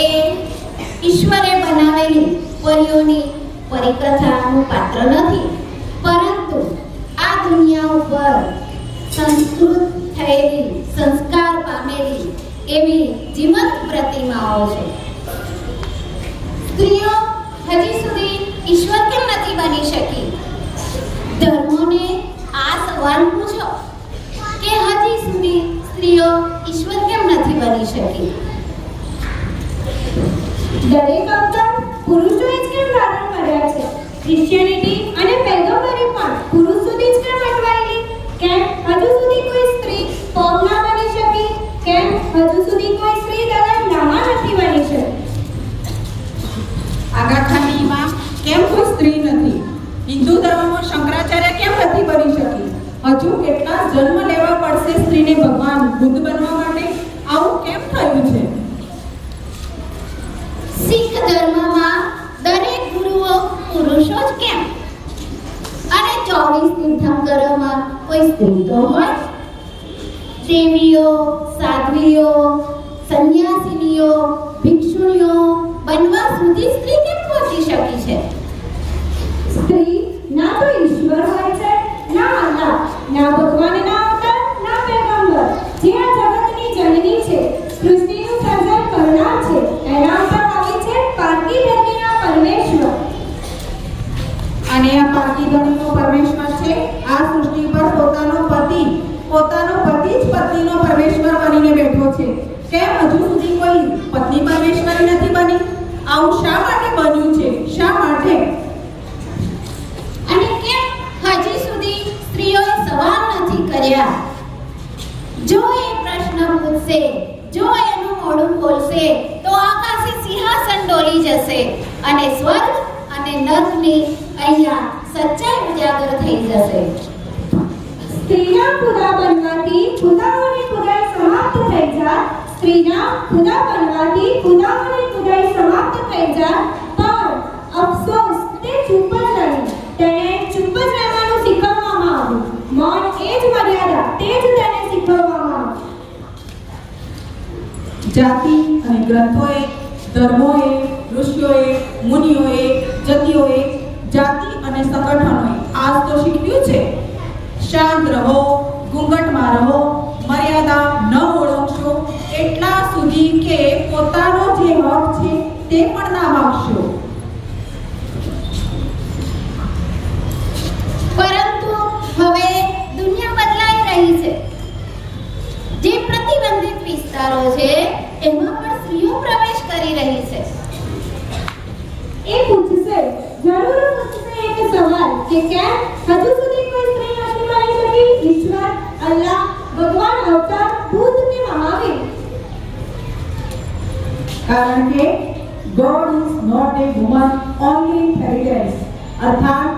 એ ઈશ્વરે બનાવેલી પરીઓની પરિકથાનું પાત્ર નથી, પરંતુ આ દુનિયા ઉપર સંસ્કૃત થયેલી, સંસ્કાર પામેલી એવી જીવંત પ્રતિમાઓ છે. સ્ત્રીઓ હજી સુધી ઈશ્વર કેમ નથી બની શકી? ધર્મોને આ સવાલ પૂછો કે હજી સુધી સ્ત્રીઓ ઈશ્વર કેમ નથી બની શકી? દરેક અવતાર પુરુષોએ જ કેમ ધારણ કર્યા છે? ક્રિશ્ચિયાનિટી અને પૈગંબરે પણ પુરુષ સુધી જ કેમ અટવાયેલી? કેમ હજુ સુધી કોઈ સ્ત્રી પોપ ના બની શકી? કેમ હજુ સુધી કોઈ સ્ત્રી દલાઈ લામા નથી બની શકી? આગાખાનીમાં કેમ કોઈ સ્ત્રી નથી? હિન્દુ ધર્મમાં શંકરાચાર્ય કેમ નથી બની શકી? હજુ કેટલા જન્મ લેવા પડશે સ્ત્રીને ભગવાન બુદ્ધ બનવા માટે? આવું કેમ થયું છે? શીખ ધર્મમાં દરેક ગુરુઓ પુરુષો જ કેમ? અને 24 તીર્થંકરોમાં કોઈ સ્ત્રી તો હોય? દેવીઓ, સાધ્વીઓ, સંન્યાસિનીઓ, ભિક્ષુણીઓ બનવા સુધી સ્ત્રી કેમ પહોંચી શકી છે? સ્ત્રી ના તો ઈશ્વર હોય છે, ના અલ્લાહ, ના ભગવાનના અવતાર, ના પૈગંબર. જે આ જગતની જનની છે, સૃષ્ટિનું સર્જન કરનાર છે, એના ઉપર આવી છે પારકી ધરતીના પરમેશ્વર. અને આ પારકી ધણીનો પરમેશ્વર છે આ સૃષ્ટિ પર પોતાનો પતિ જ પત્નીનો પરમેશ્વર બનીને બેઠો છે. કેમ હજુ સુધી કોઈ પત્ની પરમેશ્વરી નથી બની? આવું શા માટે બન્યું છે? શા માટે? અને કેમ હજી સુધી સ્ત્રીઓએ સવાલ નથી કર્યા? જો એ પ્રશ્ન પૂછશે, જો એનું મોઢું ખોલશે, તો આકાશે સિંહાસન ડોલી જશે અને સ્વર્ગ અને નર્કની અહીંયા સચ્ચાઈ ઉજાગર થઈ જશે. સ્ત્રીના ખુદા બનવાથી ખુદાઓની ખુદાઈ સમાપ્ત થઈ જાય. સ્ત્રીના ખુદા બનવાથી ખુદાઓની ખુદાઈ સમાપ્ત થઈ જાય. પણ અફસોસ તે ચૂપ જ રહી. તેને ચૂપ જ રહેવાનું શીખવવામાં આવ્યું. મૌન એ જ મર્યાદા, તે જ તેને શીખવવામાં આવ્યું. જાતિ અને ગ્રંથોએ, ધર્મોએ, ઋષિઓએ, મુનિઓએ, જતીઓએ, જાતિ અને સંગઠનોએ આજ તો શીખવ્યું છે શાંત રહો, ઘૂંઘટમાં રહો, મર્યાદા ન ઓળખશો, એટલા સુધી કે પોતાનો જે હક છે તે પણ ના માગશો. પરંતુ હવે દુનિયા બદલાઈ રહી છે. જે પ્રતિબંધિત વિસ્તારો છે એમાં પણ સ્ત્રીઓ પ્રવેશ કરી રહી છે. એ પૂછશે, જરૂર પૂછશે એક સવાલ કે કેમ હજુ સુધી કોઈ સ્ત્રી નથી બની શકી? ઈશ્વર, અલ્લાહ, ભગવાન, અવતાર, બુદ્ધ કે મહાવીર? કારણ કે God is not a woman only in fairy tales. અર્થાત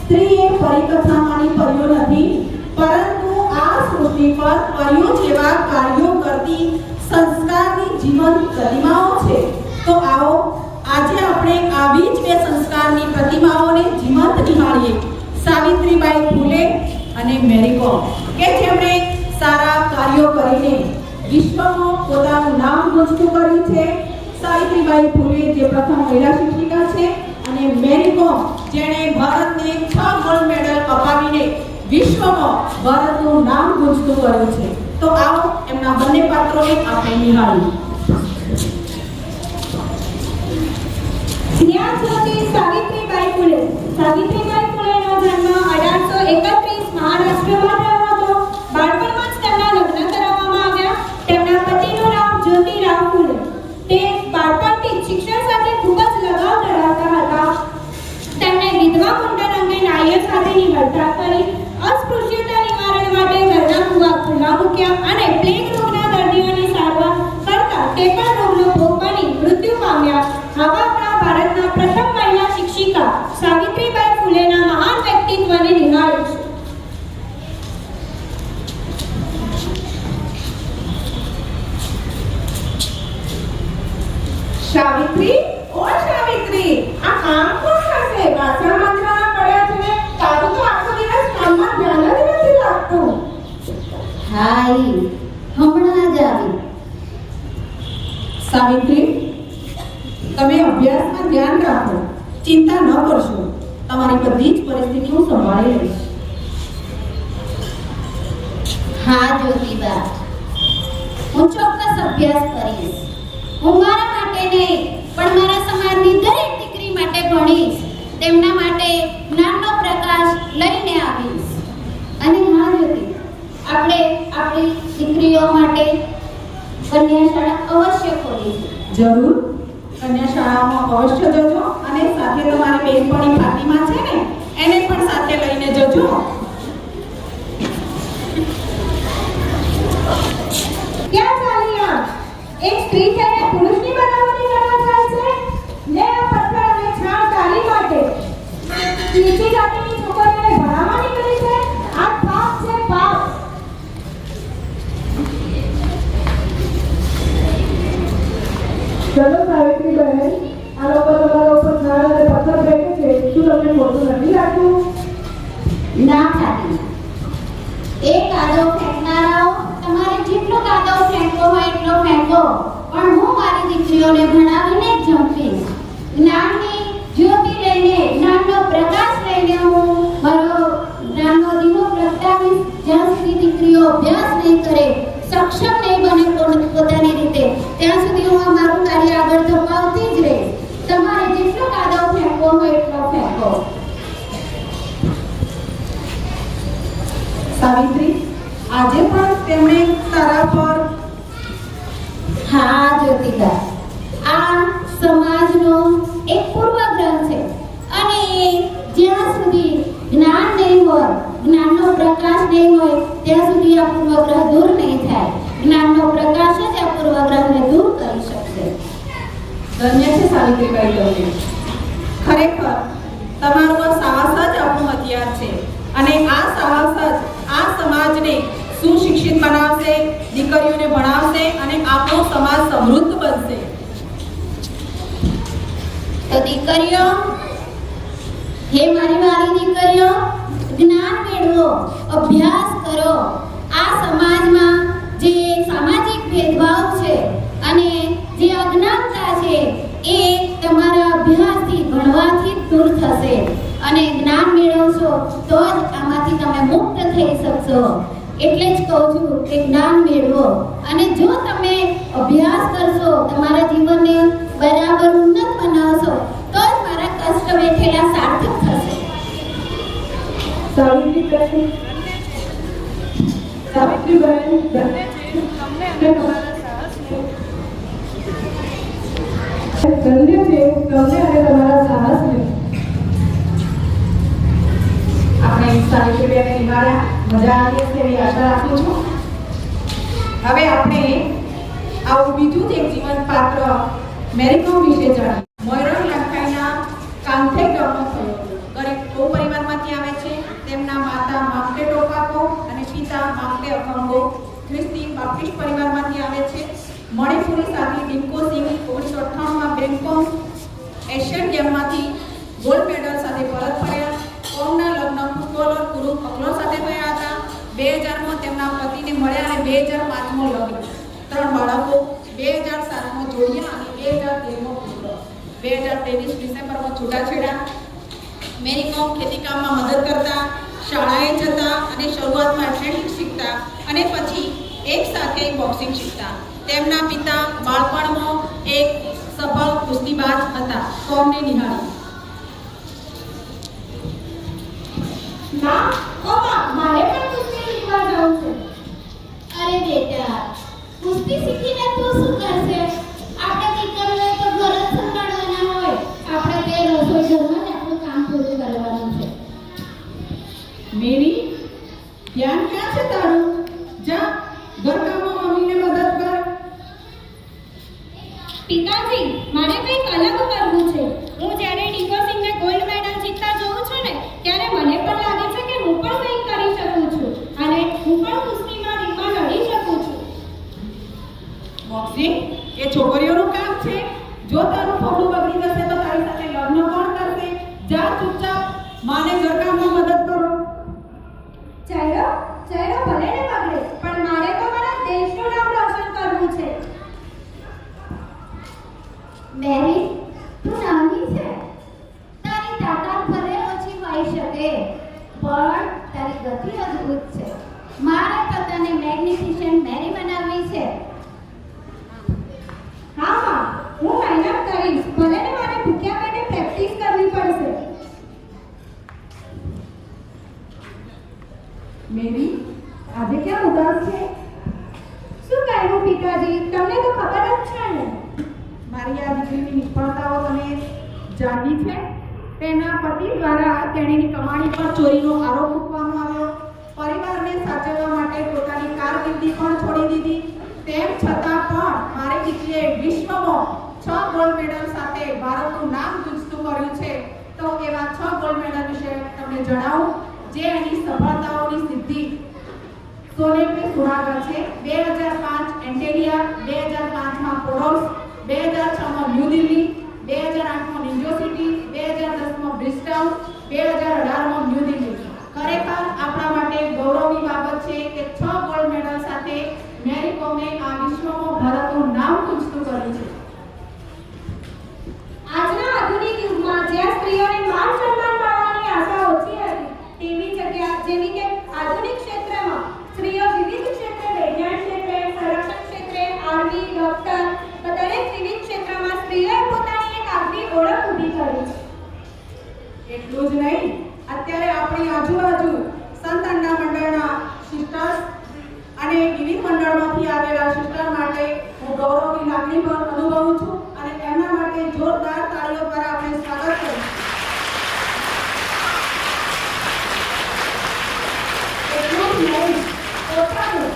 સ્ત્રી એ પરિકથામાંની પરીઓ નથી, પરંતુ આ સૃષ્ટિ પર પરીઓ જેવા કાર્યો કરતી સંસ્કારની જીવંત પ્રતિમાઓ છે. તો આવો આજે આપણે આવી જ બે સંસ્કારની પ્રતિમાઓને જીવંત નિહાળીએ. સાવિત્રીબાઈ ફૂલે અને મેરી કોમ, કે જેમણે સારા કાર્યો કરીને વિશ્વમાં પોતાનું નામ ગુંજતું કર્યું છે. સાવિત્રીબાઈ ફૂલે જે પ્રથમ મહિલા શિક્ષિકા છે, અને મેરી કોમ જેણે ભારતને 6 ગોલ્ડ મેડલ અપાવીને વિશ્વમાં ભારતનું નામ ગુંજતું કર્યું છે. તો આવો એમના બંને પાત્રોને આપણે નિહાળીએ. જ્ઞાનજ્યોતિ સાવિત્રીબાઈ ફૂલે. સાવિત્રીબાઈ ફૂલેનો જન્મ 1831 મહારાષ્ટ્રમાં થયો હતો. બાળપણમાં જ તેમના લગ્ન કરાવવામાં આવ્યા. તેમના પતિનું નામ જ્યોતિરાવ ફૂલે. તે બાળપણથી શિક્ષણ સાથે ખૂબ જ લગાવ ધરાવતા હતા. તેમણે વિધવા મુંડન અંગે નાયક સાથેની હડતાળ કરી. અસ્પૃશ્યતા નિવારણ માટે ઘરના કુવા ખુલ્લા મૂક્યા અને પ્લેગ રોગના દર્દીઓની સારવાર કરતા તે પણ રોગનો ભોગ બની મૃત્યુ પામ્યા. આવા આપણા ભારતના પ્રથમ મહિલા શિક્ષિકા સાવિત્રીબાઈ ફૂલેના મહાન વ્યક્તિત્વને નિહાળીશું. સાવિત્રી, ઓ સાવિત્રી, આ કામ કોણ કરશે? વાસણ માંજવાના પડ્યા છે ને તારું તો આખો દિવસ કામમાં ધ્યાન જ નથી લાગતું. હાય, હમણાં જ આવી. સાવિત્રી, તમે અભ્યાસમાં ધ્યાન રાખો, ચિંતા ન કરશો. તમારી બધી જ પરિસ્થિતિ હું સંભાળી લઈશ. હા જ્યોતિબા, હું ચોક્કસ અભ્યાસ કરીશ. હું મારા માટે નહીં પણ મારા સમાજની દરેક દીકરી માટે ભણીશ. તેમના માટે જ્ઞાનનો પ્રકાશ લઈને આવીશ. અને હા જ્યોતિ, આપણે આપણી દીકરીઓ માટે કન્યા શાળા અવશ્ય ખોલીશું. જરૂર, કન્યા શાળામાં અવશ્ય જજો અને સાથે તમારી બેનપણી ફાતિમા છે ને એને પણ સાથે લઈને જજો. ક્યાં ચાલી આ? એક સ્ત્રી થઈને પુરુષની બનાવટી કરવા જાય છે? લે આ પથ્થર અને છાણ તારી માટે. નીચી જાતિની છોકરીઓને ભણાવવા નીકળી છે? આ પાપ છે, પાપ. ચલો સાવિત્રી બહેન, આ લોકો તમારા ઉપર છાણ અને પથ્થર ફેંકે છે, શું તમને ખોટું નથી લાગતું? ના ફાતિમા, એ કાદવ ફેંકનારાઓ તમારે જેટલો કાદવ ફેંકવો હોય એટલો ફેંકો, પણ હું મારી દીકરીઓને ભણાવીને જ જંપીશ. જ્ઞાનની જ્યોતિ લઈને, જ્ઞાનનો પ્રકાશ લઈને હું મારો જ્ઞાનનો દીવો પ્રગટાવીશ. જ્યાં સુધી દીકરીઓ અભ્યાસ નહીં કરે, સક્ષમ નહીં બને પોતાની રીતે, ત્યાં સુધી હું મારું કાર્ય આગળ ધપાવતી જ રહીશ. તમારે જેટલો કાદવ ફેંકવો હોય એટલો ફેંકો. સાવિત્રી, આજે પણ તેમણે તારા પર હા જ્યોતિબા, આ સમાજનો એક પૂર્વગ્રહ છે અને એ જ્યાં સુધી જ્ઞાન નહીં હોય, જ્ઞાનનો પ્રકાશ નહીં હોય, ત્યાં સુધી આ પૂર્વગ્રહ દૂર નહીં થાય. જ્ઞાનનો પ્રકાશ જ આ પૂર્વગ્રહને દૂર કરી શકશે. ધન્ય છે સાવિત્રીબાઈ તમને. ખરેખર તમારું આ સાહસ જ આપણું હથિયાર છે અને આ સાહસ જ આ સમાજને સુશિક્ષિત બનાવશે, દીકરીઓને ભણાવશે અને આપણો સમાજ સમૃદ્ધ બનશે. તો દીકરીઓ, હે મારી વાલી દીકરીઓ, જ્ઞાન મેળવો, અભ્યાસ કરો. આ સમાજમાં જે સામાજિક ભેદભાવ છે અને જે અજ્ઞાનતા છે એ તમારા અભ્યાસથી, ભણવાથી જ દૂર થશે અને જ્ઞાન મેળવશો તો જ આમાંથી તમે મુક્ત થઈ શકશો. એટલે જ કહું છું કે જ્ઞાન મેળવો અને જો તમે અભ્યાસ કરશો, તમારા જીવનને બરાબર ઉન્નત બનાવશો તો જ મારા કષ્ટ વેઠેલા સાર્થક થશે. સાવિત્રી બહેન, સાવિત્રી બહેન, ધન્ય છે તમને અને તમારા સાહસને. આપણે સાવિત્રીબેનને નિહાળ્યા, મજા આવી હશે એવી આશા રાખું છું. હવે આપણે આવું બીજું જ એક જીવંત પાત્ર મેરીકોમ વિશે જાણીએ. મોયરલ લંકાઈના કાંથે જન્મ થયો. ગરીબ પરિવારમાંથી આવે છે. તેમના માતા મામલે ટોપાકો અને પિતા મામલે અખંગો ખ્રિસ્તી બાપ્ટિસ્ટ પરિવારમાંથી આવે છે. મણિપુરી સાથી ડિંકો સિંહ 1998માં બેંગકોક એશિયન ગેમમાંથી ગોલ્ડ મેડલ સાથે પરત ફર્યા. કોમના લગ્ન ફૂટબોલર કુરુ અકલો સાથે થયા હતા. 2000માં તેમના પતિને મળ્યા અને 2005માં લગ્ન. 3 બાળકો. 2007માં જોડિયા અને 2013માં પુત્ર. 2023 ડિસેમ્બરમાં છૂટાછેડા. મેરીકોમ ખેતીકામમાં મદદ કરતા, શાળાએ જતા અને શરૂઆતમાં એથ્લેટિક્સ શીખતા અને પછી એક સાથે બોક્સિંગ શીખતા. તેમના પિતા બાળપણમાં એક સફળ કુસ્તીબાજ હતા. કોમને નિહાળી. ના, ઓ બા, મારે પણ કુસ્તી શીખવા જવું છે. અરે બેટા, કુસ્તી શીખીને તું શું કરશે? આપણે દીકરીઓએ તો ઘર જ સંભાળવાના હોય. આપણે તે રસોઈ ઘરમાં જ આપણું કામ પૂરું કરવાનું છે. મેરી, ધ્યાન ક્યાં છે તારું? જા ઘરકામમાં મમ્મીને મદદ કર. પિતાજી, મારે કંઈક અલગ કરવું છે. હું જ્યારે ડિંકો સિંહને ગોલ્ડ મેડલ જીતતા જોઉં છું ને, ત્યારે મને પણ લાગે છે કે હું પણ કંઈક કરી શકું છું અને હું પણ કુસ્તીમાં રિંગમાં લડી શકું છું. બોક્સિંગ એ છોકરીઓનું કામ છે. જો તારું પગલું બગડી જશે તો તારી સાથે લગ્ન કોણ કરશે? જા ચૂપચાપ માને ઘરકામમાં મદદ કરો. ચહેરો ભલે ને બગડે, પણ મારે તો મારા દેશનું નામ રોશન કરવું છે. મેરી, મારી આ દીકરીની નિષ્ફળતાઓ તમે જાણવી છે. તેના પતિ દ્વારા તેણીની કમાણી પર ચોરીનો આરોપ મૂકવામાં આવ્યો. પરિવારને સાચવવા માટે પોતાની કારકિર્દી પણ છોડી દીધી. તેમ છતાં પણ મારી દીકરીએ વિશ્વમાં 6 ગોલ્ડ મેડલ સાથે ભારતનું નામ ગુંજતું કર્યું છે. તો એવા 6 ગોલ્ડ મેડલ વિશે તમને જણાવું, જે એની સફળતાઓની સિદ્ધિ સોને પે સુહાગા છે. 2005 એન્ટેલિયા, 2005માં પોડોસ, 2006માં ન્યૂ દિલ્હી, 2008માં નિંજો સિટી, 2010માં બ્રિસ્ટલ, 2018માં ન્યૂ દિલ્હી. ખરેખર આપણા માટે ગૌરવની બાબત છે કે 6 ગોલ્ડ મેડલ સાથે મેરી કોમે આ વિશ્વમાં ભારતનું નામ ગુંજતું કર્યું છે. આજના આધુનિક યુગમાં જ્યાં સ્ત્રીઓને માન સન્માન મળવાની આશા ઓછી હતી, તેવી જગ્યા જેવી કે આધુનિક ક્ષેત્રમાં સ્ત્રીઓ વિવિધ ક્ષેત્રે, વિજ્ઞાન ક્ષેત્રે, સંરક્ષણ ક્ષેત્રે, આર્મી, ડોક્ટર, દરેક વિવિધ ક્ષેત્રમાં સ્ત્રીઓએ પોતાની એક આગવી ઓળખ ઊભી કરી છે. એટલું જ નહીં, અત્યારે આપણી આજુબાજુ સંત અન્ના મંડળના સિસ્ટર્સ અને વિવિધ મંડળમાંથી આવેલા સિસ્ટર માટે હું ગૌરવની લાગણી પણ અનુભવું છું અને એમના માટે જોરદાર તાળીઓ દ્વારા આપણે સ્વાગત કરીએ. એટલું જ નહીં, પોતાનું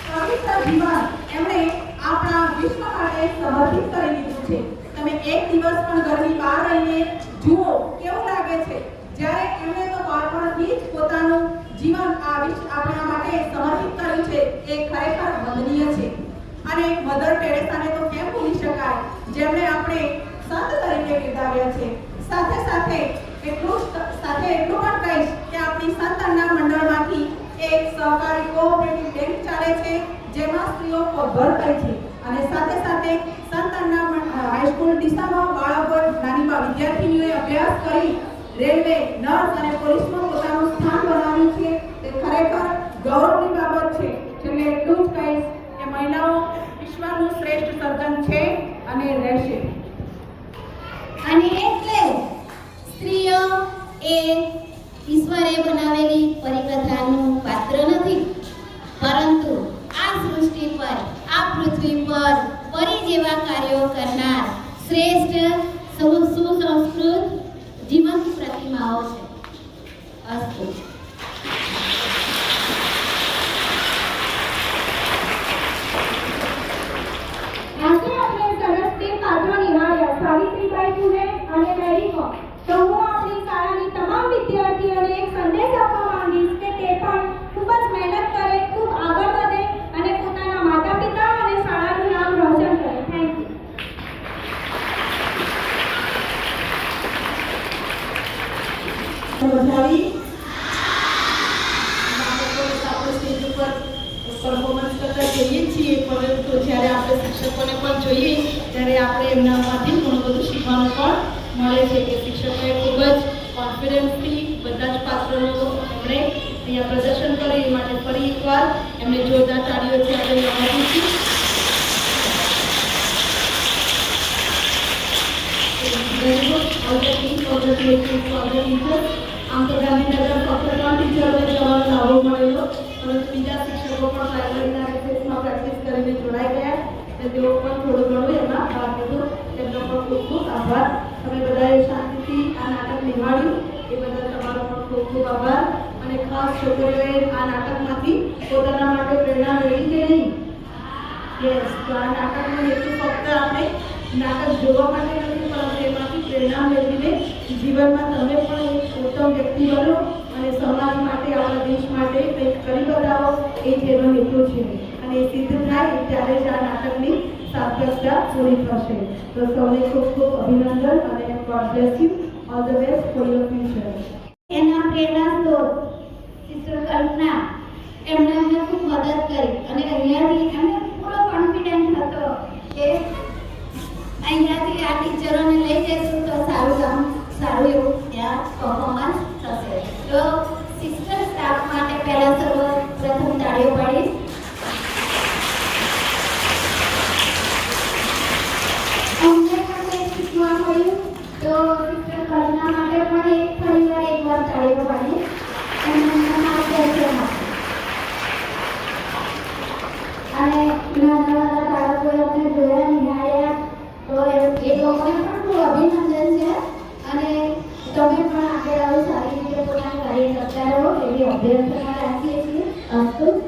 પવિત્ર જીવન એમણે આપણા વિશ્વ માટે સમર્પિત કરી દીધું છે. તમે એક દિવસ પણ ઘરની બહાર રહીને જુઓ કેવું લાગે છે. જ્યારે એમણે તો બાળપણથી જ પોતાનું જીવન આ વિશ્વ આપણા માટે સમર્પિત કર્યું છે, એ ખરેખર વંદનીય છે. અને મધર ટેરેસાને તો કેમ ભૂલી શકાય, જેમણે આપણે સંત તરીકે બિરદાવ્યા છે. સાથે સાથે એટલું પણ કહીશ કે આપણી સંત અન્ના મંડળમાંથી એક સહકારી કોઓપરેટિવ બેંક ચાલે છે, જેમાં સ્ત્રીઓ પગભર થાય છે. અને સાથે સાથે સંત અન્ના હાઈસ્કૂલ ડીસામાં બાળકો નાની વિદ્યાર્થીનીઓએ અભ્યાસ કરી રેલવે, નર્સ અને પોલીસમાં પોતાનું સ્થાન બનાવ્યું છે. તે ખરેખર ગૌરવની બાબત છે. છેલ્લે એટલું જ કહીશ કે મહિલાઓ વિશ્વનું શ્રેષ્ઠ સર્જન છે અને રહેશે. અને એટલે સ્ત્રીઓ એ ઈશ્વરે બનાવેલી પરિકથાનું પાત્ર નથી, પરંતુ આ સૃષ્ટિ પર, આ પૃથ્વી પર પરી જેવા કાર્યો કરનાર શ્રેષ્ઠ સુસંસ્કૃત જીવંત પ્રતિમાઓ છે. અસ્તુ. આજે આપણે સરસ બે પાત્રો નિહાળ્યા, સાવિત્રીબાઈ ફૂલે અને મેરી કોમ. તો હું આપણી શાળાની તમામ વિદ્યાર્થીઓને એક સંદેશ આપવા માંગીશ કે તે પણ ખૂબ જ મહેનત કરે, ખૂબ આગળ વધે અને પોતાના માતા પિતા અને શાળાનું નામ રોશન કરે. Thank you. બધાવી આપણે સ્ટેજ ઉપર પરફોર્મન્સ કરતા જોઈએ છીએ, પરંતુ જ્યારે આપણે શિક્ષકોને પણ જોઈએ ત્યારે આપણે એમનામાંથી ઘણું બધું શીખવાનું પણ મળે છે કે શિક્ષકોએ ખૂબ જ કોન્ફિડન્સથી બધા જ પાત્રોનું એમણે અહીંયા પ્રદર્શન કર્યું. એ માટે ફરી એકવાર એમને જોરદાર તાળીઓથી આપણે નવાજીએ છીએ. Very good. All the teams, all the teachers, all the teachers. આમ તો ગાંધીનગર ફક્ત 3 ટીચરોને જવાનો લાવો મળેલો, પરંતુ બીજા શિક્ષકો પણ લાઇબ્રેરીના રિસેસમાં પ્રેક્ટિસ કરીને જોડાઈ ગયા અને તેઓ પણ થોડું ઘણું એમાં ભાગ લીધો. તેમનો પણ ખૂબ ખૂબ આભાર. તમે બધાએ શાંતિથી આ નાટક નિહાળ્યું એ બદલ તમારો પણ ખૂબ ખૂબ આભાર. અને ખાસ છોકરીઓએ આ નાટકમાંથી પોતાના માટે પ્રેરણા મેળવી કે નહીં? યસ. તો આ નાટકનો હેતુ ફક્ત આપણે નાટક જોવા માટે નથી, પરંતુ એમાંથી પ્રેરણા મેળવીને જીવનમાં તમે પણ એક ઉત્તમ વ્યક્તિ બનો અને સમાજ માટે, આપણા દેશ માટે કંઈક કરી બતાવો, એ જ એનો હેતુ છે. અને એ સિદ્ધ થાય ત્યારે જ આ નાટકની સાર્થકતા પૂરી થશે. તો સૌને ખૂબ ખૂબ અભિનંદન અને God bless you. All the best for your future. એના પ્રેરણા સ્ત્રોત સિસ્ટર કલ્પના એમણે અમને ખૂબ મદદ કરી અને અહીંયાથી એમને પૂરો કોન્ફિડન્સ હતો કે અહીંયાથી આ ટીચરોને લઈ જઈશું તો સારું એવું ત્યાં પરફોર્મન્સ થશે. તો સિસ્ટર સ્ટાફ માટે પહેલા સર્વપ્રથમ તાળીઓ પાડીશ. અમને પણ કંઈક શીખવા મળ્યું, તો સિસ્ટર કલ્પના માટે પણ એકવાર તાળીઓ પાડીશ. એમના માર્ગદર્શન અને નાના બાળકોએ અમને જોયા, નિહાળ્યા, તો એ લોકોને પણ ખૂબ અભિનંદન છે અને તમે પણ આગળ આવું સારી રીતે પોતાનું કાર્ય કરતા રહો એવી અભ્યર્થના રાખીએ છીએ. અસ્તુ.